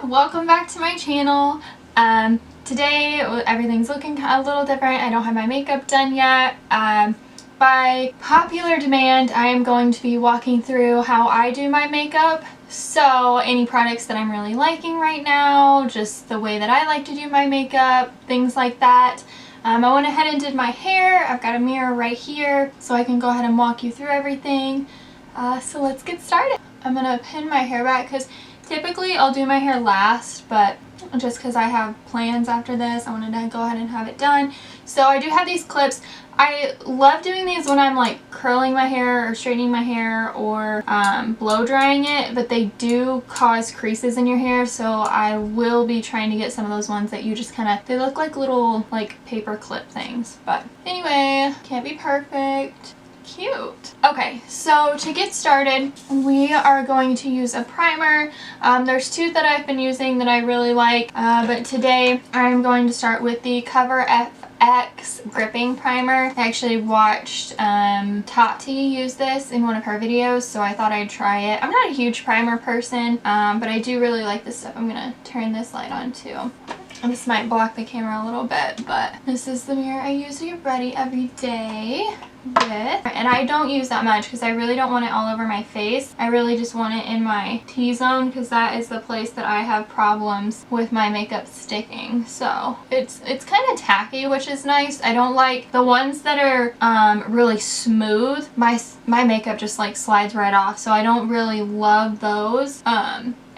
welcome back to my channel. Today everything's looking a little different. I don't have my makeup done yet. By popular demand, I am going to be walking through how I do my makeup. So any products that I'm really liking right now, just the way that I like to do my makeup, things like that. I went ahead and did my hair. I've got a mirror right here so I can go ahead and walk you through everything. So let's get started. I'm gonna pin my hair back because typically I'll do my hair last, but just because I have plans after this, I wanted to go ahead and have it done. So I do have these clips. I love doing these when I'm like curling my hair or straightening my hair or blow drying it, but they do cause creases in your hair, so I will be trying to get some of those ones that you just kind of, they look like little like paper clip things. But anyway, can't be perfect. Cute. Okay, so to get started, we are going to use a primer. There's two that I've been using that I really like, but today I'm going to start with the Cover FX Gripping Primer. I actually watched Tati use this in one of her videos, so I thought I'd try it. I'm not a huge primer person, but I do really like this stuff. I'm gonna turn this light on too. And this might block the camera a little bit, but this is the mirror I use to get ready every day with. And I don't use that much because I really don't want it all over my face. I really just want it in my T-zone because that is the place that I have problems with my makeup sticking. So it's kind of tacky, which is nice. I don't like the ones that are really smooth. My makeup just like slides right off, so I don't really love those.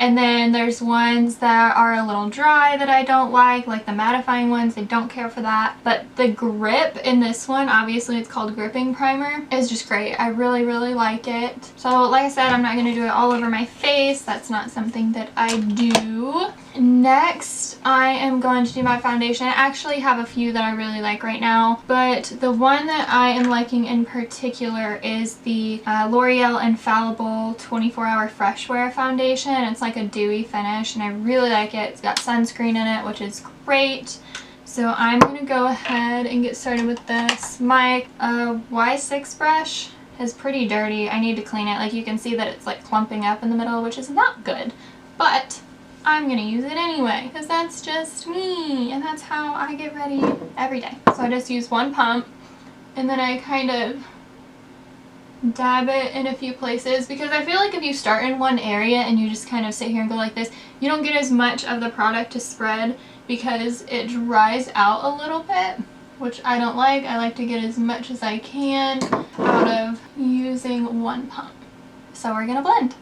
And then there's ones that are a little dry that I don't like the mattifying ones. I don't care for that. But the grip in this one, obviously it's called Gripping Primer, is just great. I really, really like it. So like I said, I'm not going to do it all over my face. That's not something that I do. Next, I am going to do my foundation. I actually have a few that I really like right now, but the one that I am liking in particular is the L'Oreal Infallible 24-Hour Fresh Wear Foundation. It's like a dewy finish and I really like it. It's got sunscreen in it, which is great. So I'm going to go ahead and get started with this. My Y6 brush is pretty dirty. I need to clean it. Like you can see that it's like clumping up in the middle, which is not good, but I'm gonna use it anyway because that's just me and that's how I get ready every day. So I just use one pump and then I kind of dab it in a few places because I feel like if you start in one area and you just kind of sit here and go like this, you don't get as much of the product to spread because it dries out a little bit, which I don't like. I like to get as much as I can out of using one pump. So we're gonna blend.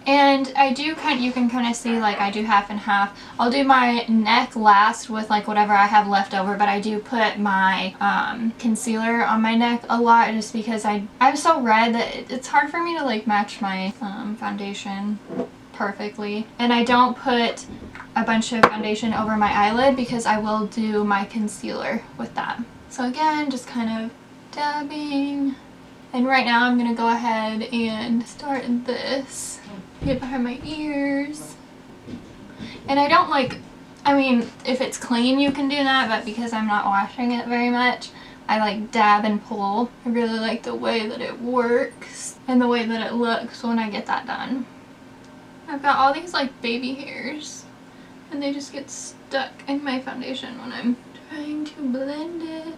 And I do you can kind of see like I do half and half. I'll do my neck last with like whatever I have left over, but I do put my concealer on my neck a lot just because I'm so red that it's hard for me to like match my foundation perfectly. And I don't put a bunch of foundation over my eyelid because I will do my concealer with that. So again, just kind of dabbing. And right now I'm going to go ahead and start this. Get behind my ears. And I don't like, I mean, if it's clean you can do that, but because I'm not washing it very much, I like dab and pull. I really like the way that it works and the way that it looks when I get that done. I've got all these like baby hairs and they just get stuck in my foundation when I'm trying to blend it.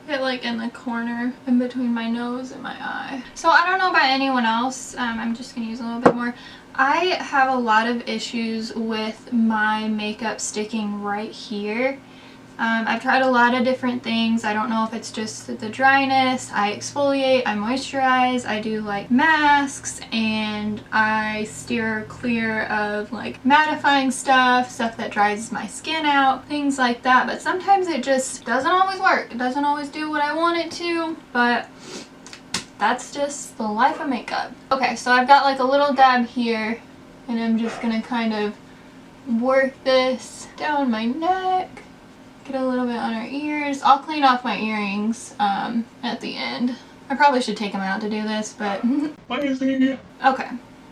Get like in the corner in between my nose and my eye. So I don't know about anyone else. I'm just gonna use a little bit more. I have a lot of issues with my makeup sticking right here. I've tried a lot of different things. I don't know if it's just the dryness. I exfoliate, I moisturize, I do like masks, and I steer clear of like mattifying stuff that dries my skin out, things like that. But sometimes it just doesn't always work. It doesn't always do what I want it to, but that's just the life of makeup. Okay, so I've got like a little dab here, and I'm just gonna kind of work this down my neck. Get a little bit on her ears. I'll clean off my earrings at the end. I probably should take them out to do this, but okay.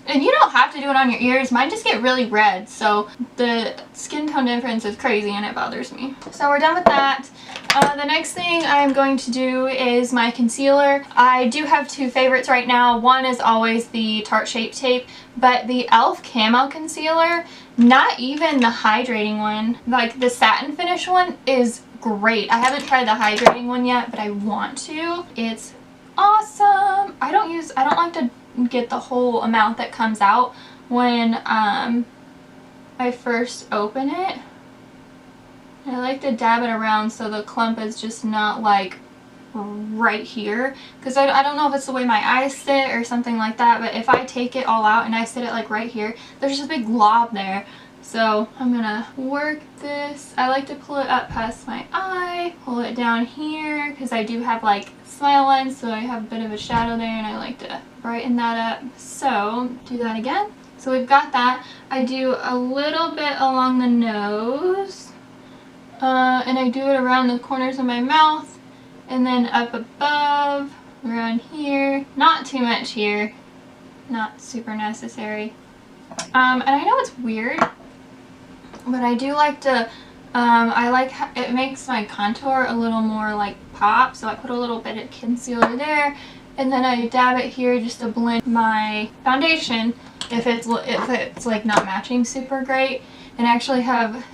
And you don't have to do it on your ears. Mine just get really red, so the skin tone difference is crazy and it bothers me. So we're done with that. The next thing I'm going to do is my concealer. I do have two favorites right now. One is always the Tarte Shape Tape, but the e.l.f. Camo Concealer, not even the hydrating one, like the satin finish one, is great. I haven't tried the hydrating one yet, but I want to. It's awesome. I don't like to get the whole amount that comes out when I first open it. I like to dab it around so the clump is just not like right here, because I don't know if it's the way my eyes sit or something like that, but if I take it all out and I sit it like right here, there's just a big glob there. So I'm gonna work this. I like to pull it up past my eye, pull it down here, because I do have like smile lines, so I have a bit of a shadow there and I like to brighten that up. So do that again. So we've got that. I do a little bit along the nose. And I do it around the corners of my mouth, and then up above, around here. Not too much here, not super necessary. And I know it's weird, but I do like to, I like how it makes my contour a little more like pop, so I put a little bit of concealer there, and then I dab it here just to blend my foundation if it's like not matching super great. And I actually have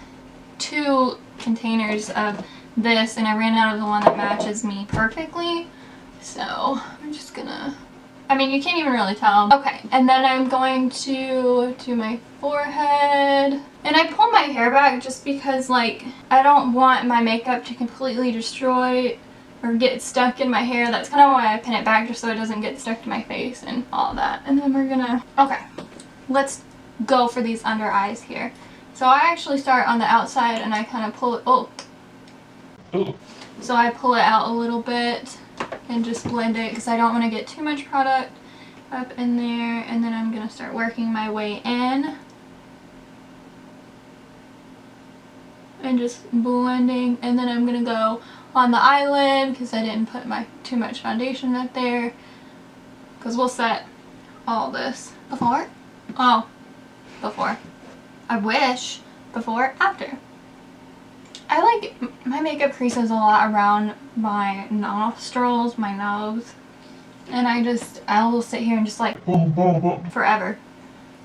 two containers of this, and I ran out of the one that matches me perfectly, so I'm just gonna, I mean, you can't even really tell. Okay, and then I'm going to do my forehead, and I pull my hair back just because, like, I don't want my makeup to completely destroy or get stuck in my hair. That's kind of why I pin it back, just so it doesn't get stuck to my face and all that. And then we're gonna, okay, let's go for these under eyes here. So I actually start on the outside and I kind of pull it, so I pull it out a little bit and just blend it because I don't want to get too much product up in there. And then I'm going to start working my way in and just blending. And then I'm going to go on the eyelid because I didn't put too much foundation up there, because we'll set all this before. I wish before, after. I like, my makeup creases a lot around my nostrils, my nose, and I will sit here and just like forever.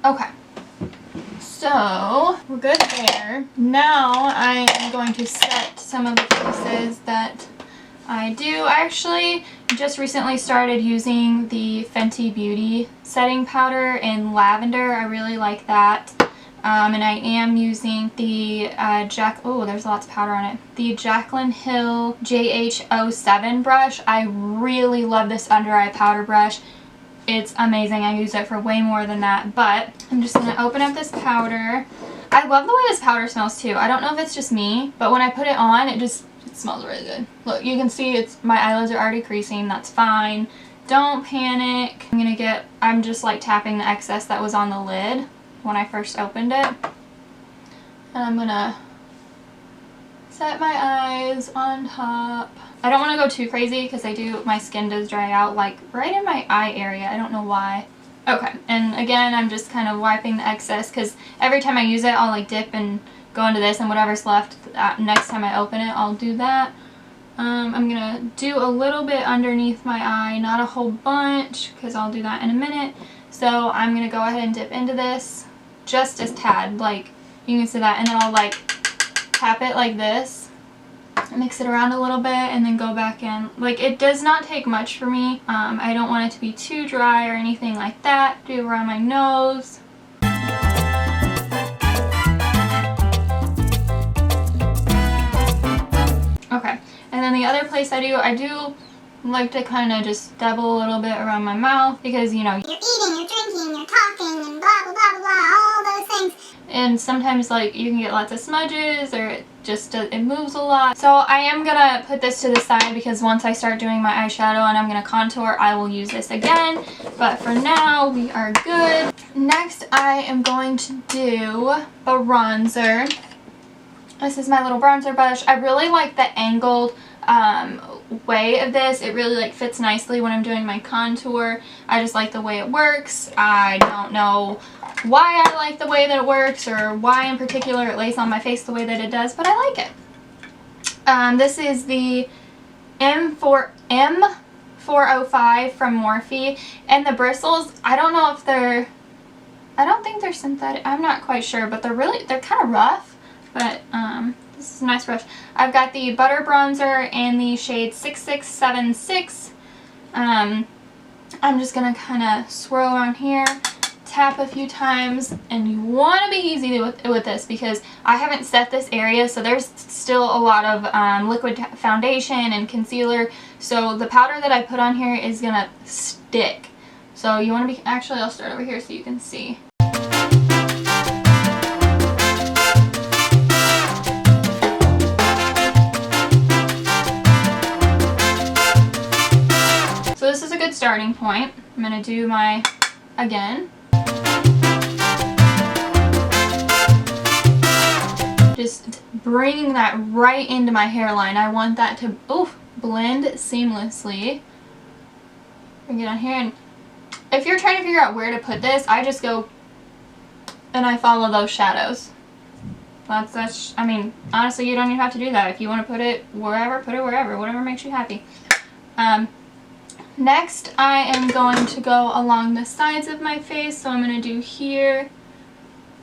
Okay, so we're good there. Now I am going to set some of the pieces that I do. I actually just recently started using the Fenty Beauty setting powder in lavender. I really like that. And I am using the there's lots of powder on it. The Jaclyn Hill JH07 brush. I really love this under eye powder brush. It's amazing. I use it for way more than that, but I'm just going to open up this powder. I love the way this powder smells too. I don't know if it's just me, but when I put it on, it smells really good. Look, you can see my eyelids are already creasing. That's fine. Don't panic. I'm just like tapping the excess that was on the lid when I first opened it. And I'm gonna set my eyes on top. I don't want to go too crazy because my skin does dry out like right in my eye area. I don't know why. Okay, and again, I'm just kind of wiping the excess because every time I use it, I'll like dip and go into this, and whatever's left next time I open it, I'll do that. I'm gonna do a little bit underneath my eye, not a whole bunch because I'll do that in a minute. So I'm gonna go ahead and dip into this just as tad, like you can see that, and then I'll like tap it like this, mix it around a little bit, and then go back in. Like, it does not take much for me. I don't want it to be too dry or anything like that. Do around my nose. Okay, and then the other place I do like to kind of just dabble a little bit around my mouth because, you know, you're eating, you're drinking, you're talking, and blah, blah, blah, blah, blah, all those things. And sometimes, like, you can get lots of smudges, or it moves a lot. So I am gonna put this to the side because once I start doing my eyeshadow and I'm gonna contour, I will use this again. But for now, we are good. Next, I am going to do a bronzer. This is my little bronzer brush. I really like the angled way of this. It really like fits nicely when I'm doing my contour. I just like the way it works. I don't know why I like the way that it works or why in particular it lays on my face the way that it does, but I like it. This is the M405 from Morphe, and the bristles, I don't know if they're, I don't think they're synthetic, I'm not quite sure, but they're kind of rough, but this is a nice brush. I've got the Butter Bronzer in the shade 6676. I'm just going to kind of swirl around here, tap a few times, and you want to be easy with this because I haven't set this area, so there's still a lot of liquid foundation and concealer, so the powder that I put on here is going to stick. So you want to be, actually I'll start over here so you can see. So this is a good starting point. I'm going to do my, again, just bringing that right into my hairline. I want that to blend seamlessly. Bring it on here, and if you're trying to figure out where to put this, I just go and I follow those shadows. That's I mean, honestly, you don't even have to do that. If you want to put it wherever, whatever makes you happy. Next, I am going to go along the sides of my face, so I'm going to do here,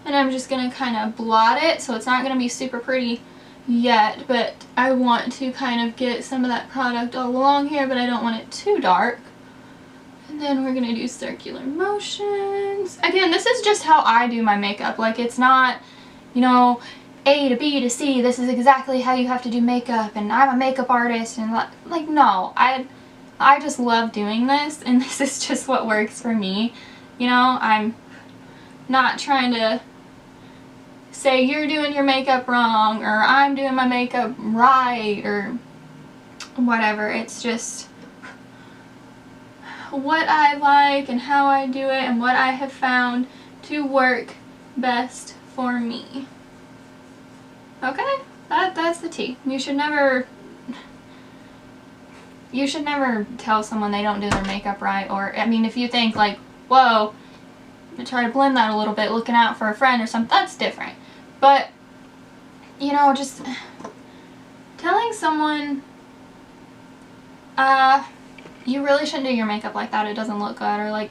and I'm just going to kind of blot it, so it's not going to be super pretty yet, but I want to kind of get some of that product all along here, but I don't want it too dark. And then we're going to do circular motions. Again, this is just how I do my makeup. Like, it's not, you know, A to B to C, this is exactly how you have to do makeup, and I'm a makeup artist, and like, no, I just love doing this, and this is just what works for me. You know, I'm not trying to say you're doing your makeup wrong, or I'm doing my makeup right, or whatever. It's just what I like and how I do it and what I have found to work best for me. Okay? That's the tea. You should never tell someone they don't do their makeup right, or, I mean, if you think like, whoa, try to blend that a little bit, looking out for a friend or something, that's different. But, you know, just telling someone, you really shouldn't do your makeup like that, it doesn't look good, or like,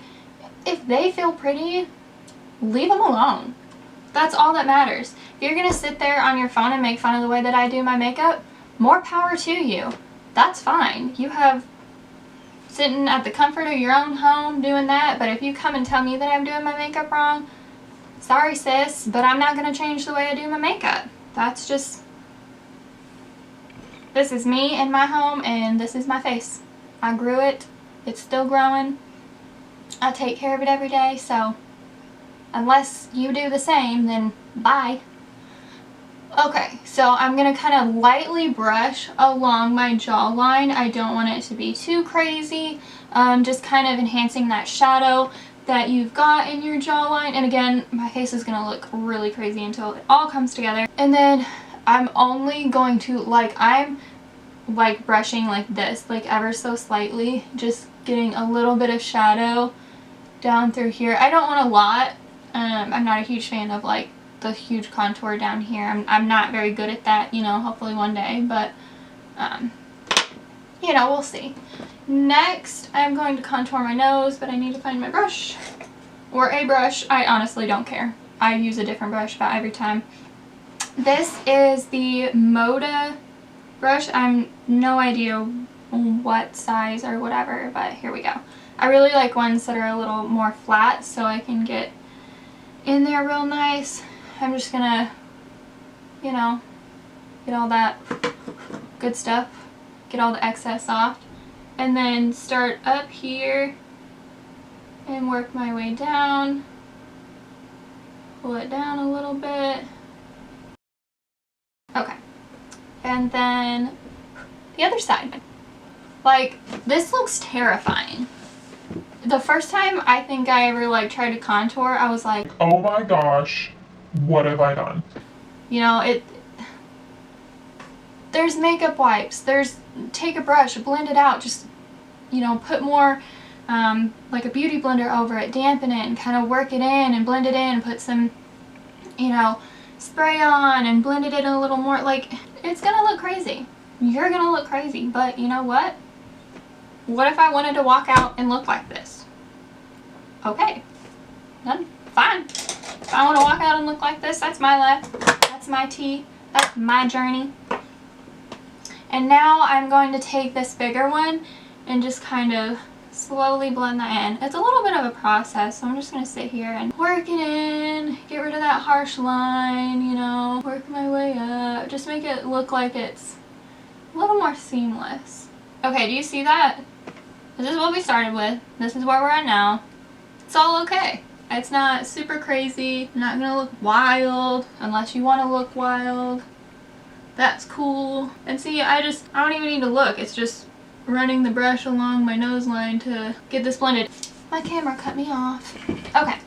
if they feel pretty, leave them alone. That's all that matters. If you're gonna sit there on your phone and make fun of the way that I do my makeup, more power to you. That's fine. You have sitting at the comfort of your own home doing that, but if you come and tell me that I'm doing my makeup wrong, sorry sis, but I'm not going to change the way I do my makeup. That's just, this is me in my home, and this is my face. I grew it. It's still growing. I take care of it every day, so unless you do the same, then bye. Okay, so I'm going to kind of lightly brush along my jawline. I don't want it to be too crazy. Just kind of enhancing that shadow that you've got in your jawline. And again, my face is going to look really crazy until it all comes together. And then I'm only going to, I'm like brushing like this, like ever so slightly, just getting a little bit of shadow down through here. I don't want a lot. I'm not a huge fan of like the huge contour down here. I'm not very good at that, you know, hopefully one day, but you know, we'll see. Next, I'm going to contour my nose, but I need to find my brush, or a brush. I honestly don't care. I use a different brush about every time. This is the Moda brush. I'm no idea what size or whatever, but here we go. I really like ones that are a little more flat so I can get in there real nice. I'm just gonna, you know, get all that good stuff, get all the excess off, and then start up here and work my way down, pull it down a little bit. Okay, and then the other side. Like, this looks terrifying. The first time I think I ever like tried to contour, I was like, oh my gosh, what have I done? You know, there's makeup wipes, take a brush, blend it out, just, you know, put more, like a beauty blender over it, dampen it, and kind of work it in and blend it in, put some, you know, spray on and blend it in a little more. Like, it's gonna look crazy. you're gonna look crazy. But you know what? What if I wanted to walk out and look like this? Okay, then fine. If I want to walk out and look like this, that's my life. That's my tea. That's my journey. And now I'm going to take this bigger one and just kind of slowly blend that in. It's a little bit of a process, so I'm just going to sit here and work it in, get rid of that harsh line, you know, work my way up, just make it look like it's a little more seamless. Okay, do you see that? This is what we started with. This is where we're at now. It's all okay. It's not super crazy, not gonna look wild unless you want to look wild. That's cool. And see, I don't even need to look. It's just running the brush along my nose line to get this blended. My camera cut me off. Okay,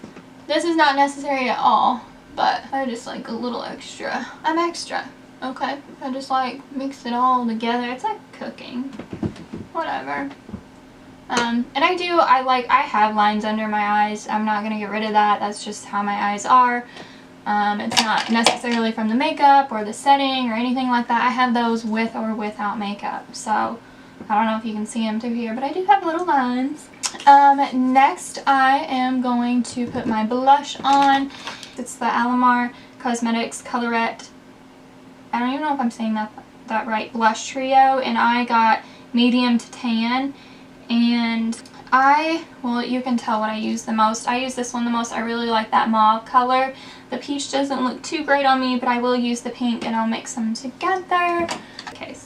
this is not necessary at all, but I just like a little extra. I'm extra, okay? I just like mix it all together. It's like cooking, whatever. And I have lines under my eyes. I'm not gonna get rid of that. That's just how my eyes are. It's not necessarily from the makeup or the setting or anything like that. I have those with or without makeup. So I don't know if you can see them through here, but I do have little lines. Next I am going to put my blush on. It's the Alamar Cosmetics Colorette. I don't even know if I'm saying that right. Blush Trio, and I got medium to tan. And well, you can tell what I use the most. I use this one the most. I really like that mauve color. The peach doesn't look too great on me, but I will use the pink and I'll mix them together. Okay,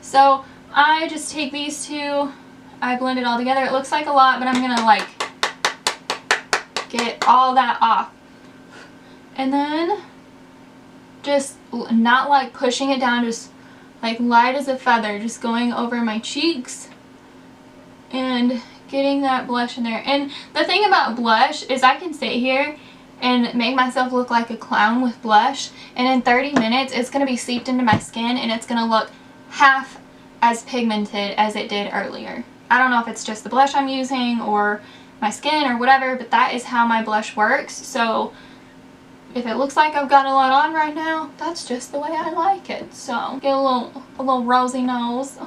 so I just take these two, I blend it all together. It looks like a lot, but I'm gonna like get all that off. And then just not like pushing it down, just like light as a feather, just going over my cheeks and getting that blush in there. And the thing about blush is I can sit here and make myself look like a clown with blush, and in 30 minutes it's going to be seeped into my skin and it's going to look half as pigmented as it did earlier. I don't know if it's just the blush I'm using or my skin or whatever, but that is how my blush works. So if it looks like I've got a lot on right now, that's just the way I like it. So get a little rosy nose.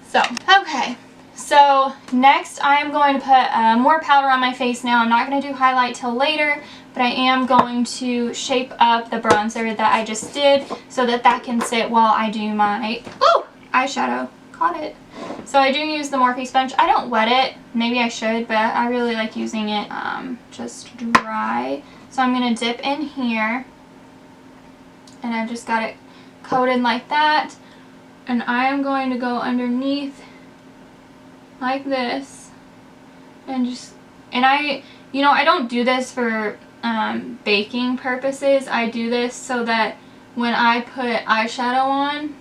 So okay. So next I am going to put more powder on my face now. I'm not going to do highlight till later, but I am going to shape up the bronzer that I just did so that can sit while I do my eyeshadow. Caught it. So I do use the Morphe sponge. I don't wet it. Maybe I should, but I really like using it just dry. So I'm going to dip in here, and I've just got it coated like that, and I am going to go underneath like this, and I don't do this for baking purposes. I do this so that when I put eyeshadow on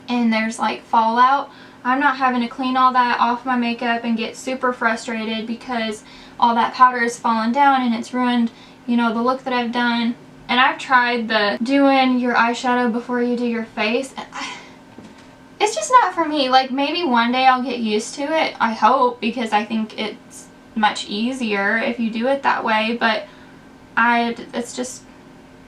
and there's like fallout, I'm not having to clean all that off my makeup and get super frustrated because all that powder is fallen down and it's ruined, you know, the look that I've done. And I've tried the doing your eyeshadow before you do your face, and it's just not for me. Like, maybe one day I'll get used to it, I hope, because I think it's much easier if you do it that way, but it's just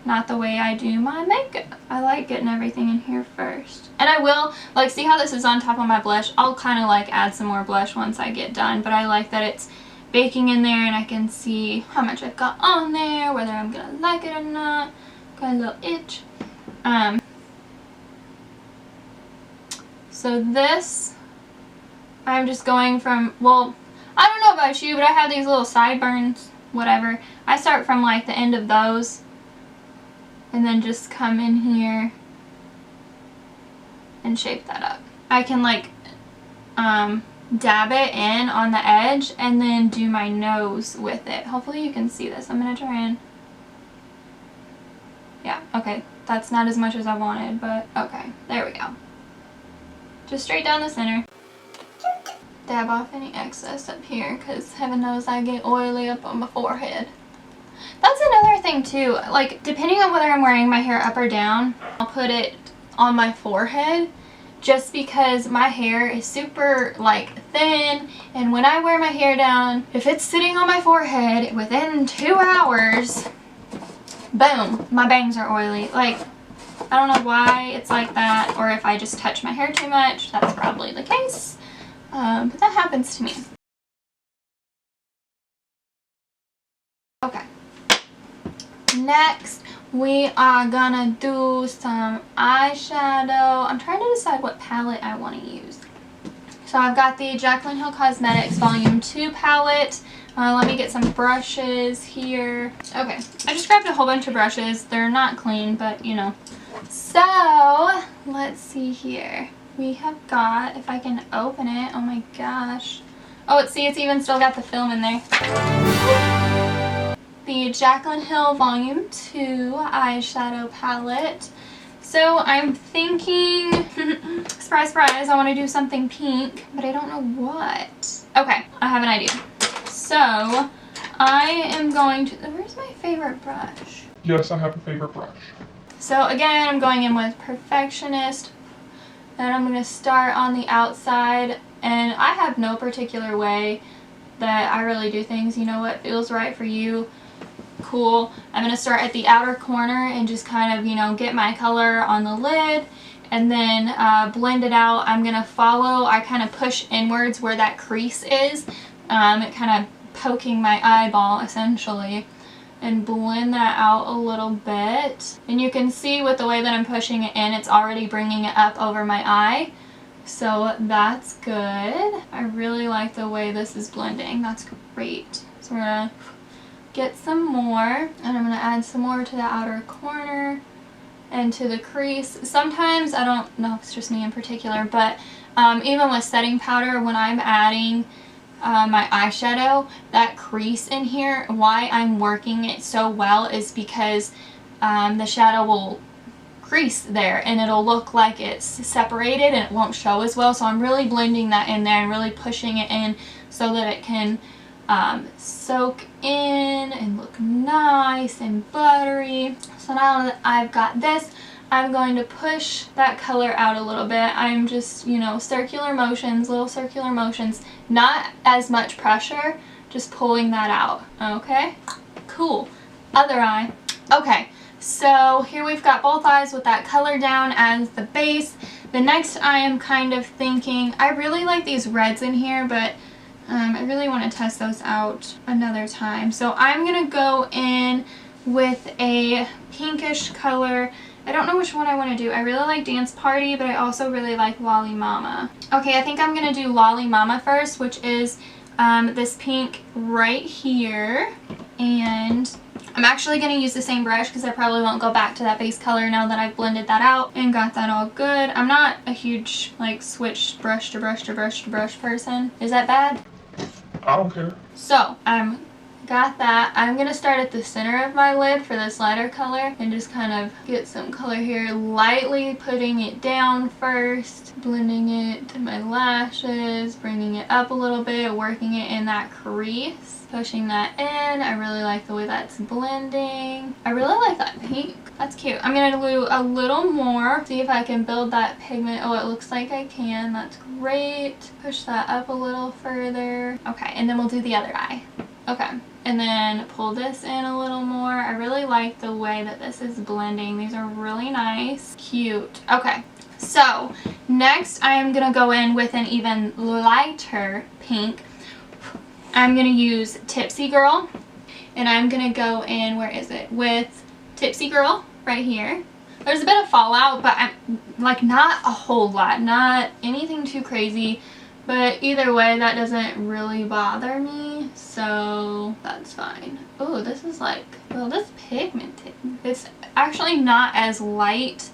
not the way I do my makeup. I like getting everything in here first. And I will, like, see how this is on top of my blush? I'll kind of like add some more blush once I get done, but I like that it's baking in there and I can see how much I've got on there, whether I'm gonna like it or not. Got a little itch. So this, I'm just going from, well, I don't know about you, but I have these little sideburns, whatever. I start from like the end of those and then just come in here and shape that up. I can like dab it in on the edge and then do my nose with it. Hopefully you can see this. I'm going to try and, yeah, okay. That's not as much as I wanted, but okay. There we go. Just straight down the center. Dab off any excess up here, because heaven knows I get oily up on my forehead. That's another thing too, like depending on whether I'm wearing my hair up or down, I'll put it on my forehead just because my hair is super like thin, and when I wear my hair down, if it's sitting on my forehead within 2 hours, boom, my bangs are oily. Like, I don't know why it's like that, or if I just touch my hair too much. That's probably the case, but that happens to me. Okay, next we are gonna do some eyeshadow. I'm trying to decide what palette I want to use. So I've got the Jaclyn Hill Cosmetics Volume 2 palette. Let me get some brushes here. Okay, I just grabbed a whole bunch of brushes. They're not clean, but you know. So, let's see here. We have got, if I can open it, oh my gosh. Oh, it's even still got the film in there. The Jaclyn Hill Volume 2 eyeshadow palette. So I'm thinking, surprise, surprise, I want to do something pink, but I don't know what. Okay, I have an idea. So I am going to, where's my favorite brush? Yes, I have a favorite brush. So again, I'm going in with Perfectionist, and I'm going to start on the outside, and I have no particular way that I really do things. You know what feels right for you? Cool. I'm going to start at the outer corner and just kind of, you know, get my color on the lid and then blend it out. I'm going to follow, I kind of push inwards where that crease is, it kind of poking my eyeball essentially, and blend that out a little bit. And you can see with the way that I'm pushing it in, it's already bringing it up over my eye. So that's good. I really like the way this is blending. That's great. So we're going to get some more, and I'm going to add some more to the outer corner and to the crease. Sometimes, I don't know if it's just me in particular, but even with setting powder, when I'm adding my eyeshadow, that crease in here, why I'm working it so well is because the shadow will crease there and it'll look like it's separated and it won't show as well. So I'm really blending that in there and really pushing it in so that it can soak in and look nice and buttery. So now that I've got this, I'm going to push that color out a little bit. I'm just, you know, circular motions, little circular motions, not as much pressure, just pulling that out. Okay, cool. Other eye. Okay, so here we've got both eyes with that color down as the base. The next I am kind of thinking, I really like these reds in here, but I really want to test those out another time. So I'm going to go in with a pinkish color. I don't know which one I want to do. I really like Dance Party, but I also really like Lolly Mama. Okay, I think I'm going to do Lolly Mama first, which is this pink right here. And I'm actually going to use the same brush because I probably won't go back to that base color now that I've blended that out and got that all good. I'm not a huge, like, switch brush to brush to brush to brush person. Is that bad? I don't care. So, got that. I'm going to start at the center of my lid for this lighter color and just kind of get some color here, lightly putting it down first, blending it to my lashes, bringing it up a little bit, working it in that crease, pushing that in. I really like the way that's blending. I really like that pink. That's cute. I'm going to do a little more, see if I can build that pigment. Oh, it looks like I can. That's great. Push that up a little further. Okay, and then we'll do the other eye. Okay, and then pull this in a little more. I really like the way that this is blending. These are really nice. Cute. Okay, so next I am going to go in with an even lighter pink. I'm going to use Tipsy Girl, and I'm going to go in, where is it, with Tipsy Girl right here. There's a bit of fallout, but I'm like not a whole lot, not anything too crazy. But either way, that doesn't really bother me, so that's fine. Oh, this is like, well, this pigmented. It's actually not as light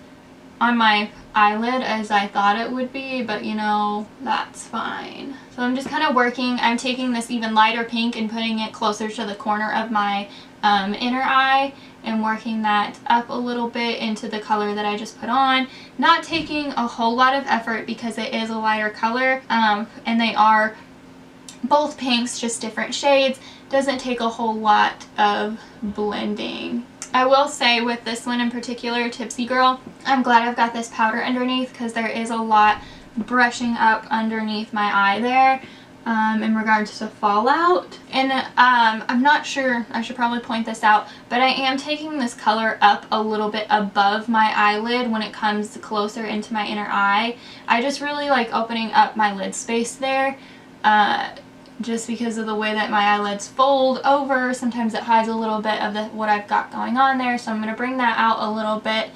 on my eyelid as I thought it would be, but you know, that's fine. So I'm just kind of working, I'm taking this even lighter pink and putting it closer to the corner of my inner eye and working that up a little bit into the color that I just put on. Not taking a whole lot of effort because it is a lighter color, and they are both pinks, just different shades. Doesn't take a whole lot of blending. I will say with this one in particular, Tipsy Girl, I'm glad I've got this powder underneath because there is a lot brushing up underneath my eye there. in regards to fallout. And I'm not sure, I should probably point this out, but I am taking this color up a little bit above my eyelid when it comes closer into my inner eye. I just really like opening up my lid space there, just because of the way that my eyelids fold over. Sometimes it hides a little bit of what I've got going on there, so I'm going to bring that out a little bit.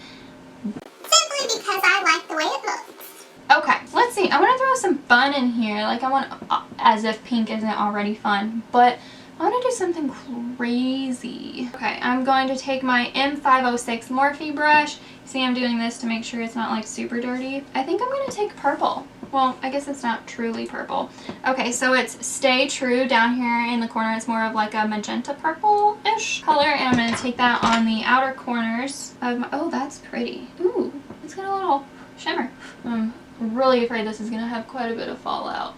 Simply because I like the way it looks. Okay, let's see. I want to throw some fun in here. Like, I want, as if pink isn't already fun, but I want to do something crazy. Okay, I'm going to take my M506 Morphe brush. See, I'm doing this to make sure it's not like super dirty. I think I'm going to take purple. Well, I guess it's not truly purple. Okay, so it's Stay True down here in the corner. It's more of like a magenta purple-ish color, and I'm going to take that on the outer corners of my, oh, that's pretty. Ooh, it's got a little shimmer. I'm really afraid this is going to have quite a bit of fallout.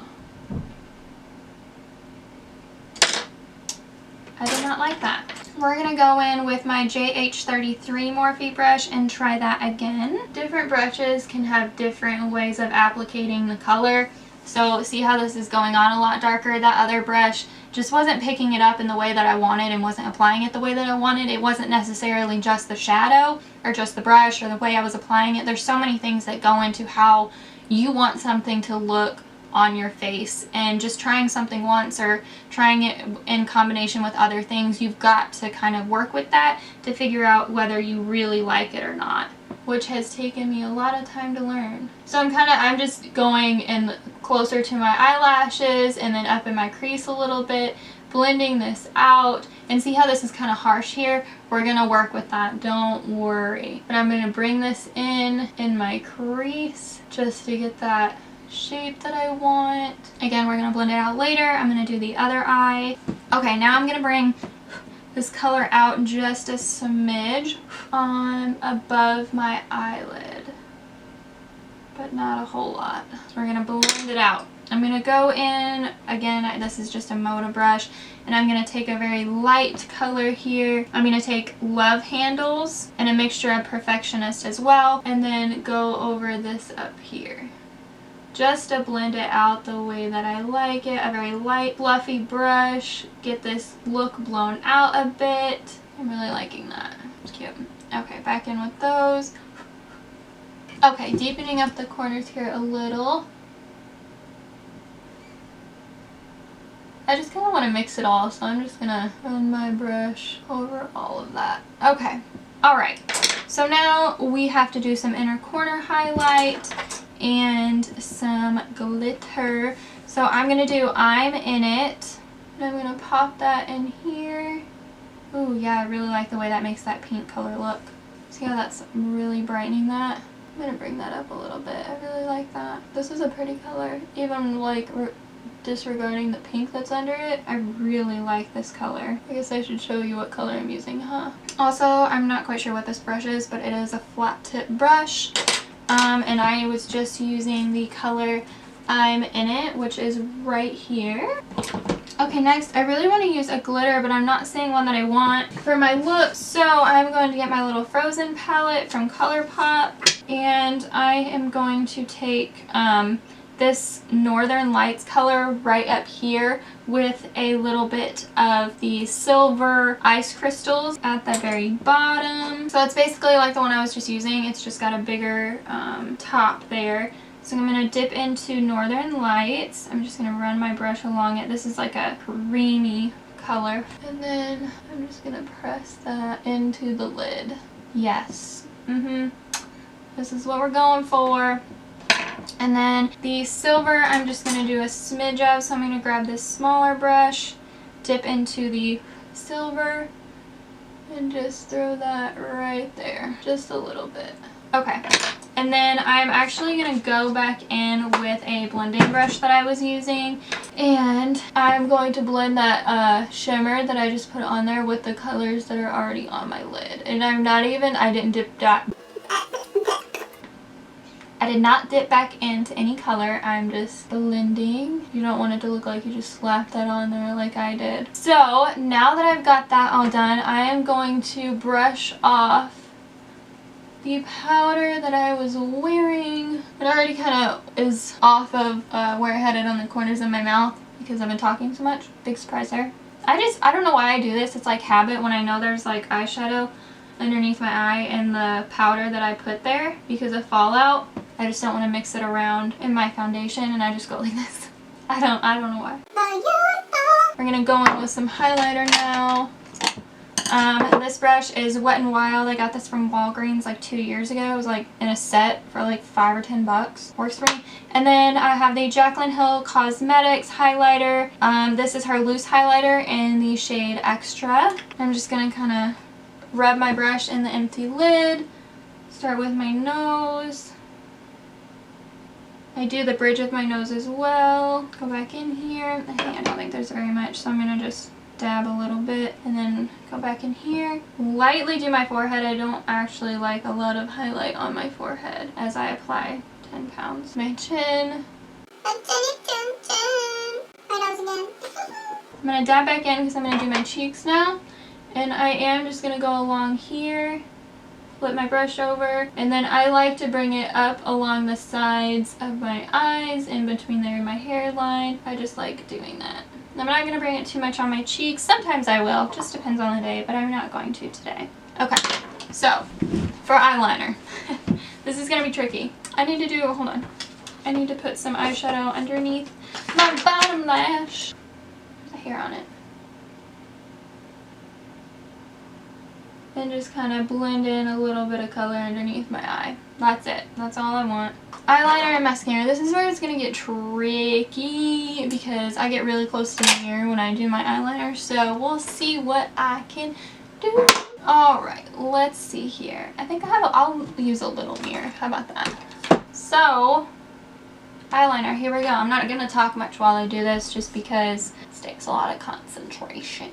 I did not like that. We're going to go in with my JH33 Morphe brush and try that again. Different brushes can have different ways of applicating the color. So see how this is going on a lot darker? That other brush just wasn't picking it up in the way that I wanted and wasn't applying it the way that I wanted. It wasn't necessarily just the shadow or just the brush or the way I was applying it. There's so many things that go into how you want something to look on your face, and just trying something once or trying it in combination with other things, you've got to kind of work with that to figure out whether you really like it or not, which has taken me a lot of time to learn. So I'm just going in closer to my eyelashes and then up in my crease a little bit, blending this out. And see how this is kind of harsh here? We're going to work with that, don't worry. But I'm going to bring this in my crease just to get that shape that I want. Again, we're going to blend it out later. I'm going to do the other eye. Okay, now I'm going to bring this color out just a smidge on above my eyelid, but not a whole lot. So we're going to blend it out. I'm going to go in, again, this is just a Moda brush, and I'm going to take a very light color here. I'm going to take Love Handles and a mixture of Perfectionist as well, and then go over this up here, just to blend it out the way that I like it. A very light, fluffy brush. Get this look blown out a bit. I'm really liking that. It's cute. Okay, back in with those. Okay, deepening up the corners here a little. I just kind of want to mix it all, so I'm just going to run my brush over all of that. Okay, alright. So now we have to do some inner corner highlight and some glitter. So I'm going to do I'm In It, and I'm going to pop that in here. Ooh, yeah, I really like the way that makes that pink color look. See how that's really brightening that? I'm going to bring that up a little bit. I really like that. This is a pretty color. Even like disregarding the pink that's under it, I really like this color. I guess I should show you what color I'm using, huh? Also, I'm not quite sure what this brush is, but it is a flat tip brush. And I was just using the color I'm In It, which is right here. Okay, next, I really want to use a glitter, but I'm not seeing one that I want for my look. So I'm going to get my little Frozen palette from ColourPop, and I am going to take this Northern Lights color right up here with a little bit of the silver ice crystals at the very bottom. So it's basically like the one I was just using. It's just got a bigger top there. So I'm going to dip into Northern Lights. I'm just going to run my brush along it. This is like a creamy color. And then I'm just going to press that into the lid. Yes. This is what we're going for. And then the silver, I'm just going to do a smidge of, so I'm going to grab this smaller brush, dip into the silver, and just throw that right there, just a little bit. Okay, and then I'm actually going to go back in with a blending brush that I was using, and I'm going to blend that shimmer that I just put on there with the colors that are already on my lid. And I did not dip back into any color. I'm just blending. You don't want it to look like you just slapped that on there like I did. So now that I've got that all done, I am going to brush off the powder that I was wearing. It already kind of is off of where I had it on the corners of my mouth. because I've been talking so much. Big surprise there. I don't know why I do this. It's like habit when I know there's like eyeshadow underneath my eye and the powder that I put there because of fallout. I just don't want to mix it around in my foundation and I just go like this. I don't know why. We're gonna go in with some highlighter now. This brush is Wet n Wild. I got this from Walgreens like 2 years ago. It was like in a set for like $5 or $10. Works for me. And then I have the Jaclyn Hill Cosmetics highlighter. This is her loose highlighter in the shade Extra. I'm just gonna kind of rub my brush in the empty lid. Start with my nose. I do the bridge of my nose as well. Go back in here. I don't think there's very much, so I'm gonna just dab a little bit and then go back in here. Lightly do my forehead. I don't actually like a lot of highlight on my forehead as I apply 10 pounds. My chin. My nose again. I'm gonna dab back in because I'm gonna do my cheeks now. And I am just gonna go along here, flip my brush over, and then I like to bring it up along the sides of my eyes, in between there and my hairline. I just like doing that. I'm not going to bring it too much on my cheeks. Sometimes I will, just depends on the day, but I'm not going to today. Okay, so for eyeliner, this is going to be tricky. I need to put some eyeshadow underneath my bottom lash. There's a hair on it. And just kind of blend in a little bit of color underneath my eye. That's it. That's all I want. Eyeliner and mascara. This is where it's going to get tricky because I get really close to the mirror when I do my eyeliner. So we'll see what I can do. Alright, let's see here. I think I'll use a little mirror. How about that? So, eyeliner. Here we go. I'm not going to talk much while I do this just because it takes a lot of concentration.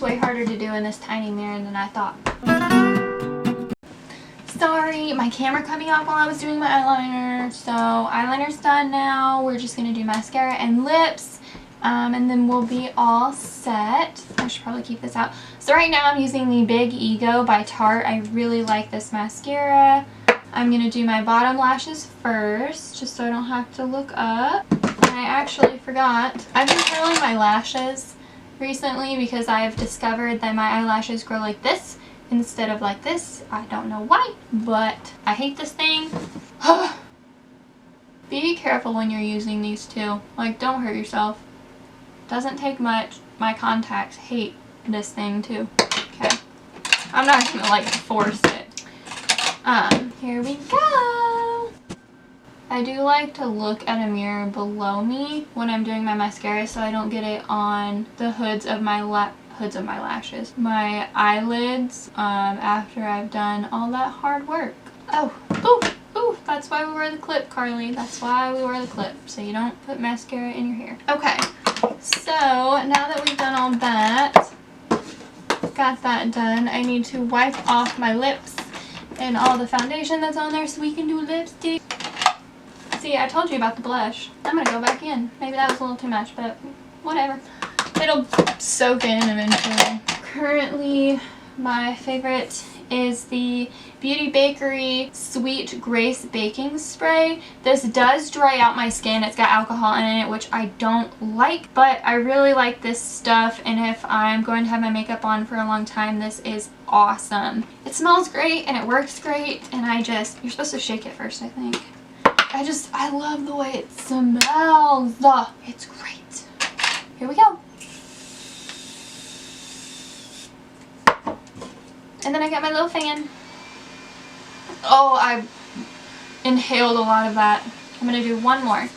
Way harder to do in this tiny mirror than I thought. Sorry, my camera cut me off while I was doing my eyeliner. So eyeliner's done now. We're just gonna do mascara and lips, and then we'll be all set. I should probably keep this out. So right now I'm using the Big Ego by Tarte. I really like this mascara. I'm gonna do my bottom lashes first, just so I don't have to look up. And I actually forgot. I've been curling my lashes recently because I've discovered that my eyelashes grow like this instead of like this. I don't know why, but I hate this thing. Be careful when you're using these two. Like, don't hurt yourself. Doesn't take much. My contacts hate this thing too. Okay. I'm not gonna like force it. Here we go. I do like to look at a mirror below me when I'm doing my mascara so I don't get it on the hoods of my lashes. My eyelids, after I've done all that hard work. Oh, ooh, that's why we wear the clip, Carly. That's why we wear the clip, so you don't put mascara in your hair. Okay, so now that we've done all that, got that done, I need to wipe off my lips and all the foundation that's on there so we can do lipstick. See, I told you about the blush. I'm gonna go back in. Maybe that was a little too much, but whatever. It'll soak in eventually. Currently, my favorite is the Beauty Bakery Sweet Grace Baking Spray. This does dry out my skin. It's got alcohol in it, which I don't like, but I really like this stuff, and if I'm going to have my makeup on for a long time, this is awesome. It smells great, and it works great, and you're supposed to shake it first, I think. I love the way it smells. It's great. Here we go. And then I got my little fan. Oh, I inhaled a lot of that. I'm going to do one more.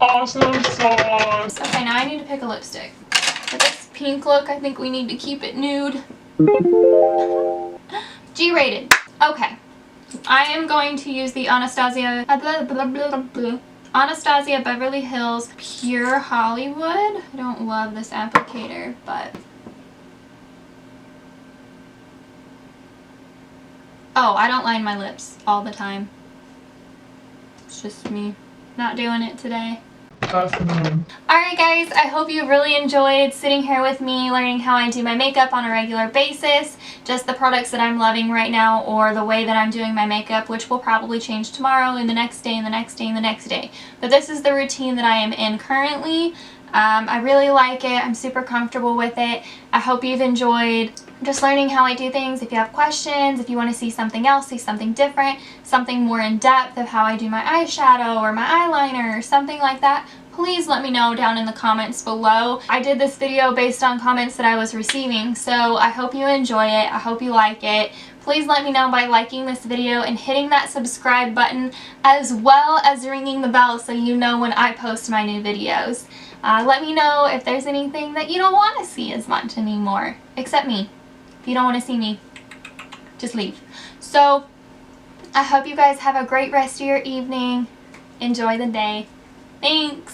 Awesome sauce. Okay, now I need to pick a lipstick. With this pink look, I think we need to keep it nude. G-rated. Okay. I am going to use the Anastasia Anastasia Beverly Hills Pure Hollywood. I don't love this applicator, but... Oh, I don't line my lips all the time. It's just me not doing it today. Alright guys, I hope you really enjoyed sitting here with me learning how I do my makeup on a regular basis, just the products that I'm loving right now or the way that I'm doing my makeup, which will probably change tomorrow and the next day and the next day and the next day. But this is the routine that I am in currently. I really like it. I'm super comfortable with it. I hope you've enjoyed just learning how I do things. If you have questions, if you want to see something else, see something different, something more in depth of how I do my eyeshadow or my eyeliner or something like that, please let me know down in the comments below. I did this video based on comments that I was receiving, so I hope you enjoy it. I hope you like it. Please let me know by liking this video and hitting that subscribe button, as well as ringing the bell so you know when I post my new videos. Let me know if there's anything that you don't want to see as much anymore, except me. If you don't want to see me, just leave. So, I hope you guys have a great rest of your evening. Enjoy the day. Thanks!